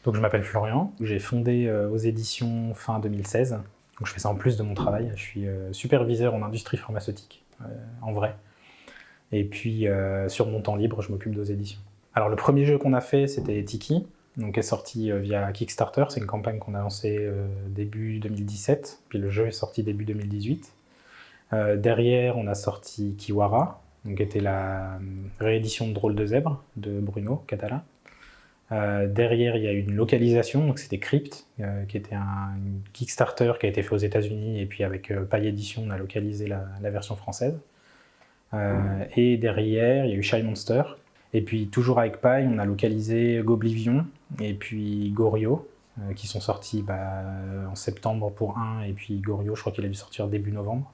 Donc je m'appelle Florian, j'ai fondé aux éditions fin 2016. Donc je fais ça en plus de mon travail, je suis superviseur en industrie pharmaceutique, en vrai. Et puis sur mon temps libre, je m'occupe d'aux éditions. Alors le premier jeu qu'on a fait, c'était Tiki, donc qui est sorti via Kickstarter. C'est une campagne qu'on a lancée début 2017, puis le jeu est sorti début 2018. Derrière, on a sorti Kiwara, donc qui était la réédition de Drôle de zèbre de Bruno Catala. Derrière, il y a une localisation, donc c'était Crypt, qui était un Kickstarter qui a été fait aux États-Unis, et puis avec Paille Édition, on a localisé la version française. Et derrière, il y a eu Shy Monster. Et puis, toujours avec Paille, on a localisé Goblivion et puis Goryo, qui sont sortis en septembre pour un, et puis Goryo, je crois qu'il a dû sortir début novembre.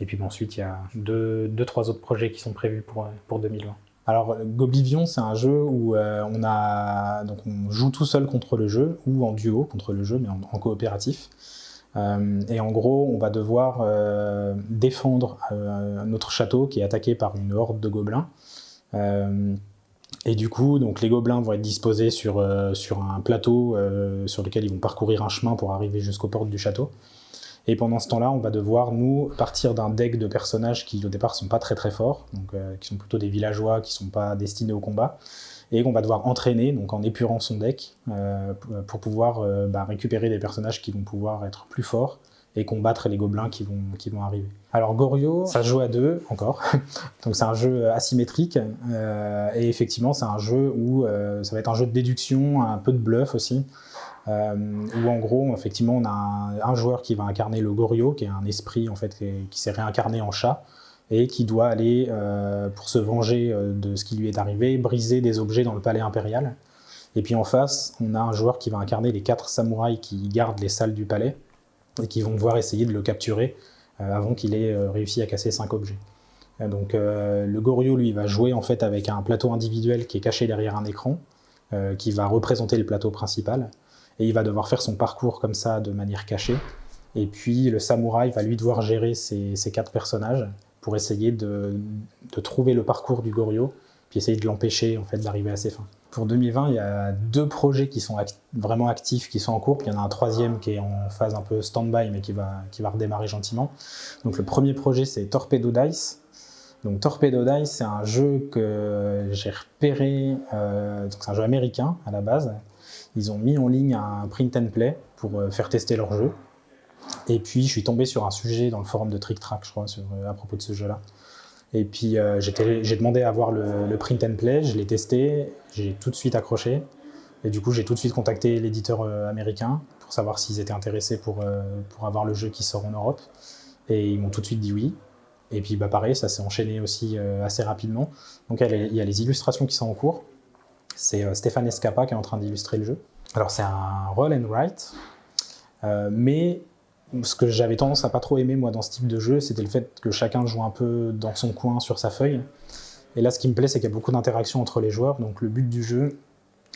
Et puis ensuite, il y a trois autres projets qui sont prévus pour 2020. Alors, Goblivion, c'est un jeu où on joue tout seul contre le jeu, ou en duo contre le jeu, mais en coopératif. Et en gros, on va devoir défendre notre château qui est attaqué par une horde de gobelins. Et du coup, donc, les gobelins vont être disposés sur un plateau sur lequel ils vont parcourir un chemin pour arriver jusqu'aux portes du château. Et pendant ce temps-là, on va devoir, nous, partir d'un deck de personnages qui, au départ, sont pas très très forts, donc qui sont plutôt des villageois, qui sont pas destinés au combat, et qu'on va devoir entraîner, donc en épurant son deck, pour pouvoir récupérer des personnages qui vont pouvoir être plus forts et combattre les gobelins qui vont arriver. Alors Goryo, ça se joue à deux, encore, donc c'est un jeu asymétrique, et effectivement, c'est un jeu où ça va être un jeu de déduction, un peu de bluff aussi, où en gros, effectivement, on a un joueur qui va incarner le Goryo, qui est un esprit en fait, qui s'est réincarné en chat, et qui doit aller, pour se venger de ce qui lui est arrivé, briser des objets dans le palais impérial. Et puis en face, on a un joueur qui va incarner les 4 samouraïs qui gardent les salles du palais, et qui vont devoir essayer de le capturer avant qu'il ait réussi à casser 5 objets. Donc le Goryo, lui, va jouer en fait avec un plateau individuel qui est caché derrière un écran, qui va représenter le plateau principal, et il va devoir faire son parcours comme ça de manière cachée. Et puis le samouraï va lui devoir gérer ces 4 personnages pour essayer de trouver le parcours du Goryo, puis essayer de l'empêcher en fait, d'arriver à ses fins. Pour 2020, il y a 2 projets qui sont vraiment actifs, qui sont en cours, puis il y en a un 3e qui est en phase un peu stand-by, mais qui va redémarrer gentiment. Donc le premier projet, c'est Torpedo Dice. Donc Torpedo Dice, c'est un jeu que j'ai repéré, donc c'est un jeu américain à la base. Ils ont mis en ligne un print and play pour faire tester leur jeu. Et puis, je suis tombé sur un sujet dans le forum de Trick Track, je crois, à propos de ce jeu-là. Et puis, j'ai demandé à voir le print and play, je l'ai testé, j'ai tout de suite accroché. Et du coup, j'ai tout de suite contacté l'éditeur américain pour savoir s'ils étaient intéressés pour avoir le jeu qui sort en Europe. Et ils m'ont tout de suite dit oui. Et puis, pareil, ça s'est enchaîné aussi assez rapidement. Donc, il y a les illustrations qui sont en cours. C'est Stéphane Escapa qui est en train d'illustrer le jeu. Alors, c'est un roll and write, mais ce que j'avais tendance à pas trop aimer moi dans ce type de jeu, c'était le fait que chacun joue un peu dans son coin sur sa feuille. Et là, ce qui me plaît, c'est qu'il y a beaucoup d'interactions entre les joueurs. Donc, le but du jeu,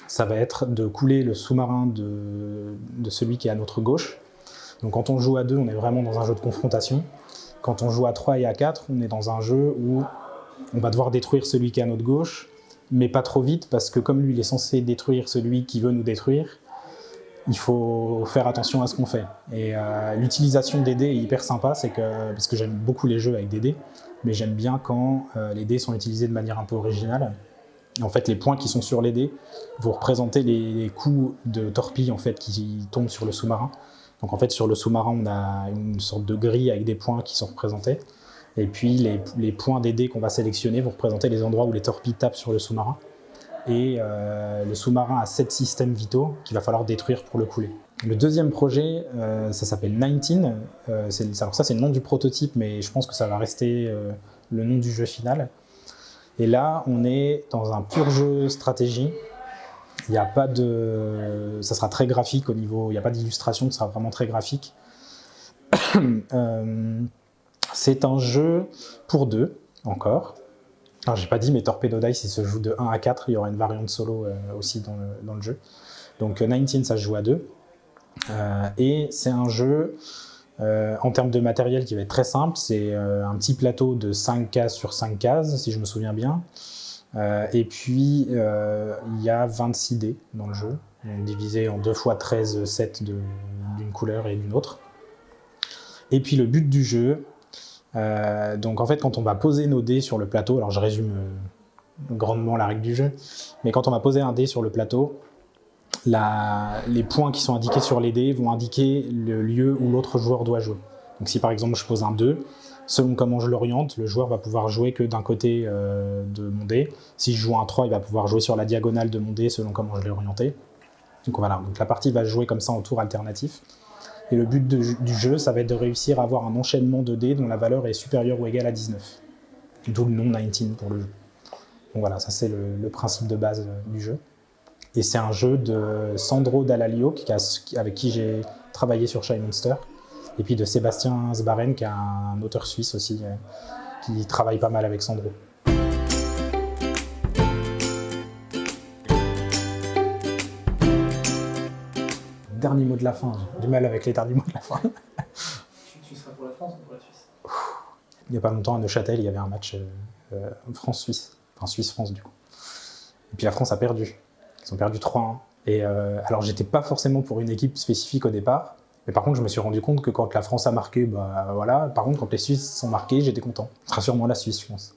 ça va être de couler le sous-marin de celui qui est à notre gauche. Donc, quand on joue à 2, on est vraiment dans un jeu de confrontation. Quand on joue à 3 et à 4, on est dans un jeu où on va devoir détruire celui qui est à notre gauche, mais pas trop vite, parce que comme lui, il est censé détruire celui qui veut nous détruire, il faut faire attention à ce qu'on fait. Et l'utilisation des dés est hyper sympa, parce que j'aime beaucoup les jeux avec des dés, mais j'aime bien quand les dés sont utilisés de manière un peu originale. En fait, les points qui sont sur les dés vont représenter les coups de torpille en fait, qui tombent sur le sous-marin. Donc en fait, sur le sous-marin, on a une sorte de grille avec des points qui sont représentés. Et puis les points des dés qu'on va sélectionner vont représenter les endroits où les torpilles tapent sur le sous-marin. Et le sous-marin a 7 systèmes vitaux qu'il va falloir détruire pour le couler. Le deuxième projet, ça s'appelle 19. Alors ça, c'est le nom du prototype, mais je pense que ça va rester le nom du jeu final. Et là, on est dans un pur jeu stratégie. Il y a pas de... Ça sera très graphique au niveau... Il n'y a pas d'illustration, ça sera vraiment très graphique. C'est un jeu pour 2, encore. Alors, j'ai pas dit, mais Torpedo Dice, il se joue de 1 à 4. Il y aura une variante solo aussi dans le jeu. Donc, 19, ça se joue à 2. Et c'est un jeu, en termes de matériel, qui va être très simple. C'est un petit plateau de 5 cases sur 5 cases, si je me souviens bien. Et puis, il y a 26 dés dans le jeu. donc divisé en 2 fois 13 sets d'une couleur et d'une autre. Et puis le but du jeu, donc en fait quand on va poser nos dés sur le plateau, alors je résume grandement la règle du jeu, mais quand on va poser un dé sur le plateau, les points qui sont indiqués sur les dés vont indiquer le lieu où l'autre joueur doit jouer. Donc si par exemple je pose un 2, selon comment je l'oriente, le joueur va pouvoir jouer que d'un côté de mon dé. Si je joue un 3, il va pouvoir jouer sur la diagonale de mon dé selon comment je l'ai orienté. Donc voilà, donc la partie va se jouer comme ça en tour alternatif. Et le but du jeu, ça va être de réussir à avoir un enchaînement de dés dont la valeur est supérieure ou égale à 19. D'où le nom 19 pour le jeu. Donc voilà, ça c'est le principe de base du jeu. Et c'est un jeu de Sandro Dallaglio, avec qui j'ai travaillé sur Shy Monster, et puis de Sébastien Sbaren, qui est un auteur suisse aussi, qui travaille pas mal avec Sandro. Dernier mot de la fin, j'ai du mal avec les derniers mots de la fin. Tu seras pour la France ou pour la Suisse? Il n'y a pas longtemps à Neuchâtel, il y avait un match France-Suisse, enfin Suisse-France du coup. Et puis la France a perdu. Ils ont perdu 3-1. Et alors j'étais pas forcément pour une équipe spécifique au départ, mais par contre je me suis rendu compte que quand la France a marqué, bah voilà. Par contre quand les Suisses sont marqués, j'étais content. Ce sera sûrement la Suisse, je pense.